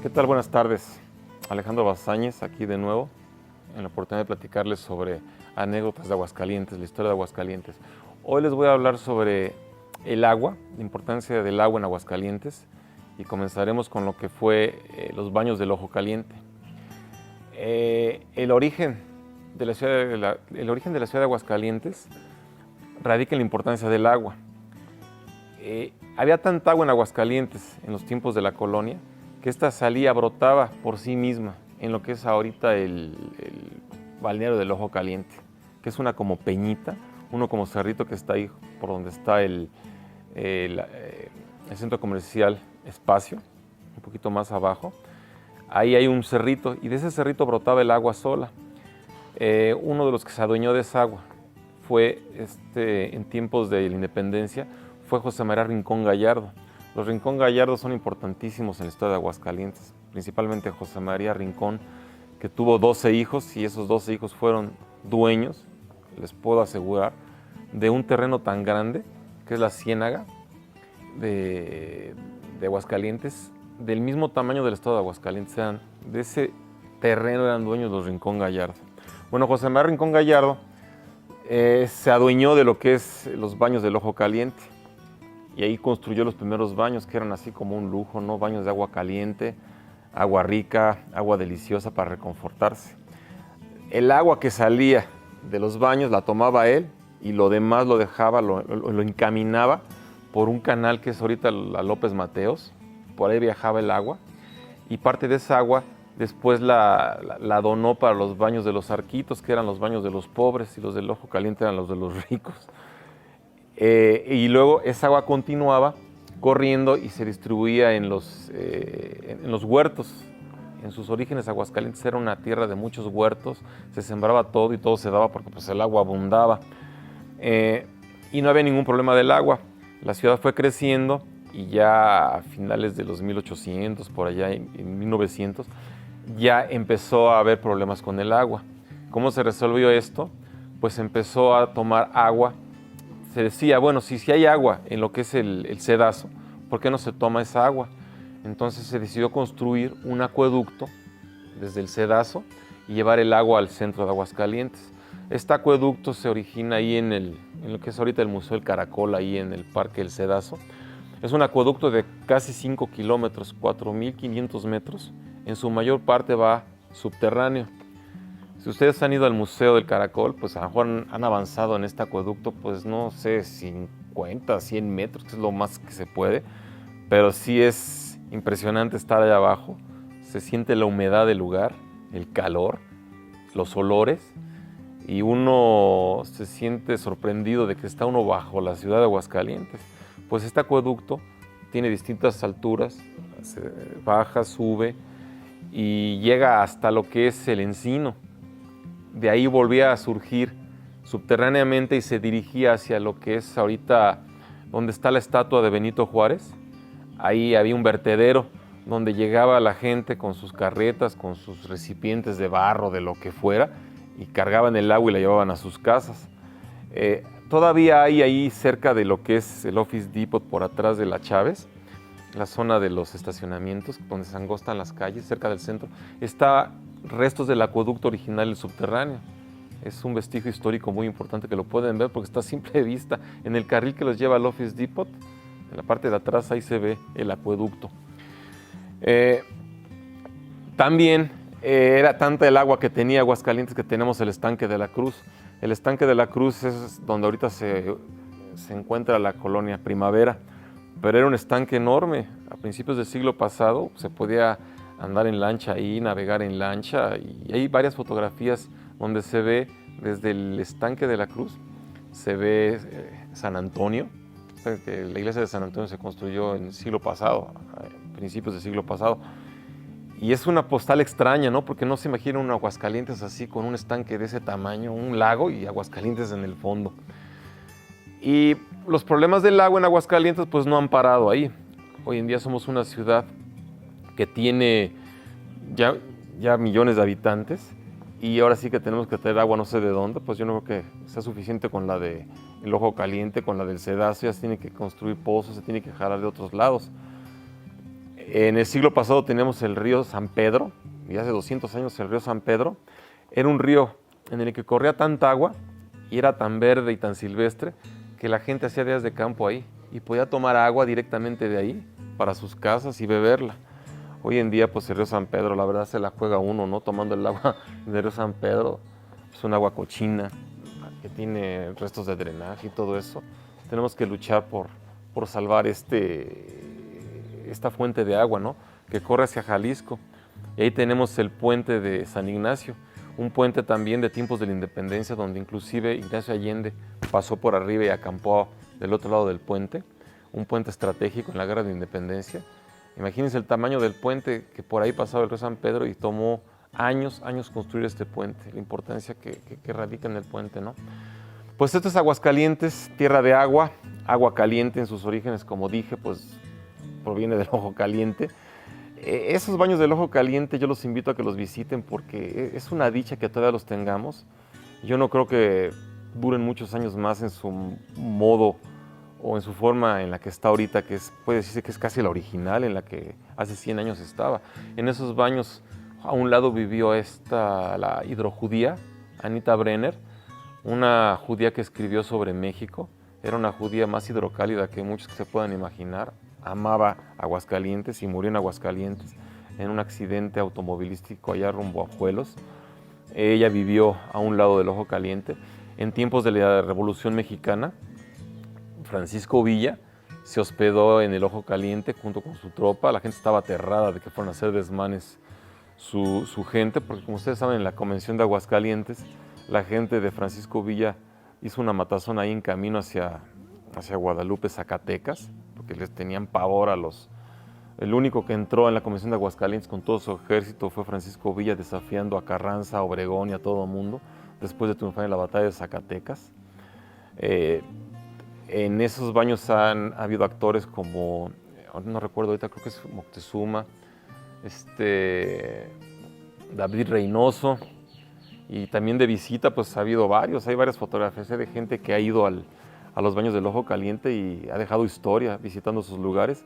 ¿Qué tal? Buenas tardes. Alejandro Bazáñez, aquí de nuevo, en la oportunidad de platicarles sobre anécdotas de Aguascalientes, la historia de Aguascalientes. Hoy les voy a hablar sobre el agua, la importancia del agua en Aguascalientes, y comenzaremos con lo que fue los baños del Ojo Caliente. El origen de la ciudad de Aguascalientes radica en la importancia del agua. Había tanta agua en Aguascalientes en los tiempos de la colonia que esta brotaba por sí misma en lo que es ahorita el balneario del Ojo Caliente, que es una como peñita, uno como cerrito que está ahí por donde está el centro comercial Espacio, un poquito más abajo. Ahí hay un cerrito y de ese cerrito brotaba el agua sola. Uno de los que se adueñó de esa agua fue en tiempos de la independencia, fue José María Rincón Gallardo. Los Rincón Gallardo son importantísimos en la historia de Aguascalientes, principalmente José María Rincón, que tuvo 12 hijos y esos 12 hijos fueron dueños, les puedo asegurar, de un terreno tan grande que es la Ciénaga de Aguascalientes, del mismo tamaño del estado de Aguascalientes. De ese terreno eran dueños los Rincón Gallardo. Bueno, José María Rincón Gallardo se adueñó de lo que es los baños del Ojo Caliente. Y ahí construyó los primeros baños, que eran así como un lujo, ¿no? Baños de agua caliente, agua rica, agua deliciosa para reconfortarse. El agua que salía de los baños la tomaba él y lo demás lo dejaba, lo encaminaba por un canal que es ahorita la López Mateos. Por ahí viajaba el agua y parte de esa agua después la donó para los baños de los Arquitos, que eran los baños de los pobres, y los del Ojo Caliente eran los de los ricos. Y luego esa agua continuaba corriendo y se distribuía en los huertos. En sus orígenes Aguascalientes era una tierra de muchos huertos, se sembraba todo y todo se daba porque pues, el agua abundaba. Y no había ningún problema del agua. La ciudad fue creciendo y ya a finales de los 1800, por allá en 1900, ya empezó a haber problemas con el agua. ¿Cómo se resolvió esto? Pues empezó a tomar agua. Se decía, bueno, si hay agua en lo que es el Cedazo, ¿por qué no se toma esa agua? Entonces se decidió construir un acueducto desde el Cedazo y llevar el agua al centro de Aguascalientes. Este acueducto se origina ahí en lo que es ahorita el Museo del Caracol, ahí en el Parque del Cedazo. Es un acueducto de casi 5 kilómetros, 4.500 metros. En su mayor parte va subterráneo. Si ustedes han ido al Museo del Caracol, pues a lo mejor han avanzado en este acueducto, pues no sé, 50, 100 metros, que es lo más que se puede, pero sí es impresionante estar allá abajo. Se siente la humedad del lugar, el calor, los olores, y uno se siente sorprendido de que está uno bajo la ciudad de Aguascalientes. Pues este acueducto tiene distintas alturas, baja, sube y llega hasta lo que es el Encino. De ahí volvía a surgir subterráneamente y se dirigía hacia lo que es ahorita donde está la estatua de Benito Juárez. Ahí había un vertedero donde llegaba la gente con sus carretas, con sus recipientes de barro, de lo que fuera, y cargaban el agua y la llevaban a sus casas. Todavía hay ahí cerca de lo que es el Office Depot, por atrás de la Chávez, la zona de los estacionamientos, donde se angostan las calles, cerca del centro, está restos del acueducto original del subterráneo. Es un vestigio histórico muy importante que lo pueden ver porque está a simple vista. En el carril que los lleva al Office Depot, en la parte de atrás, ahí se ve el acueducto. También era tanta el agua que tenía Aguascalientes que tenemos el Estanque de la Cruz. El Estanque de la Cruz es donde ahorita se encuentra la colonia Primavera, pero era un estanque enorme. A principios del siglo pasado se podía andar en lancha ahí, navegar en lancha, y hay varias fotografías donde se ve desde el Estanque de la Cruz, se ve San Antonio. La iglesia de San Antonio se construyó en el siglo pasado, a principios del siglo pasado, y es una postal extraña, ¿no? Porque no se imagina un Aguascalientes así, con un estanque de ese tamaño, un lago y Aguascalientes en el fondo. Y los problemas del agua en Aguascalientes pues no han parado ahí. Hoy en día somos una ciudad que tiene ya millones de habitantes y ahora sí que tenemos que traer agua no sé de dónde. Pues yo no creo que sea suficiente con la del Ojo Caliente, con la del Cedazo. Ya se tiene que construir pozos, se tiene que jalar de otros lados. En el siglo pasado teníamos el río San Pedro, y hace 200 años el río San Pedro. Era un río en el que corría tanta agua y era tan verde y tan silvestre que la gente hacía días de campo ahí y podía tomar agua directamente de ahí para sus casas y beberla. Hoy en día, pues el río San Pedro, la verdad se la juega uno, ¿no? Tomando el agua del río San Pedro. Es un agua cochina que tiene restos de drenaje y todo eso. Tenemos que luchar por salvar esta fuente de agua, ¿no? Que corre hacia Jalisco. Y ahí tenemos el puente de San Ignacio, un puente también de tiempos de la independencia, donde inclusive Ignacio Allende pasó por arriba y acampó del otro lado del puente, un puente estratégico en la Guerra de Independencia. Imagínense el tamaño del puente, que por ahí pasaba el río San Pedro y tomó años construir este puente, la importancia que radica en el puente, ¿no? Pues esto es Aguascalientes, tierra de agua caliente en sus orígenes, como dije, pues proviene del Ojo Caliente. Esos baños del Ojo Caliente yo los invito a que los visiten porque es una dicha que todavía los tengamos. Yo no creo que duren muchos años más en su modo o en su forma en la que está ahorita, puede decirse que es casi la original, en la que hace 100 años estaba. En esos baños a un lado vivió la hidrojudía, Anita Brenner, una judía que escribió sobre México. Era una judía más hidrocálida que muchos que se puedan imaginar. Amaba Aguascalientes y murió en Aguascalientes en un accidente automovilístico allá rumbo a Juelos. Ella vivió a un lado del Ojo Caliente. En tiempos de la Revolución Mexicana, Francisco Villa se hospedó en el Ojo Caliente junto con su tropa. La gente estaba aterrada de que fueran a hacer desmanes su gente, porque como ustedes saben, en la Convención de Aguascalientes, la gente de Francisco Villa hizo una matazón ahí en camino hacia Guadalupe, Zacatecas, porque les tenían pavor a los... El único que entró en la Convención de Aguascalientes con todo su ejército fue Francisco Villa, desafiando a Carranza, a Obregón y a todo el mundo, después de triunfar en la batalla de Zacatecas. En esos baños ha habido actores como, no recuerdo ahorita, creo que es Moctezuma, David Reynoso, y también de visita pues ha habido varios, hay varias fotografías de gente que ha ido a los baños del Ojo Caliente y ha dejado historia visitando sus lugares.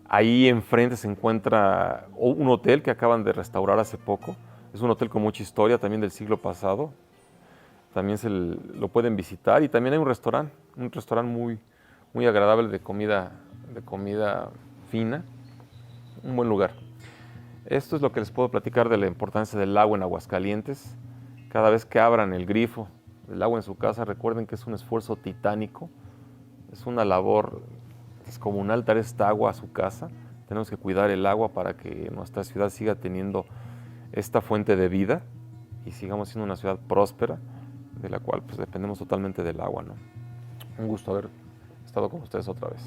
Ahí enfrente se encuentra un hotel que acaban de restaurar hace poco, es un hotel con mucha historia también del siglo pasado. También lo pueden visitar y también hay un restaurante muy agradable de comida fina, un buen lugar. Esto es lo que les puedo platicar de la importancia del agua en Aguascalientes. Cada vez que abran el grifo del agua en su casa, recuerden que es un esfuerzo titánico, es una labor descomunal traer esta agua a su casa. Tenemos que cuidar el agua para que nuestra ciudad siga teniendo esta fuente de vida y sigamos siendo una ciudad próspera, de la cual pues dependemos totalmente del agua, ¿no? Un gusto haber estado con ustedes otra vez.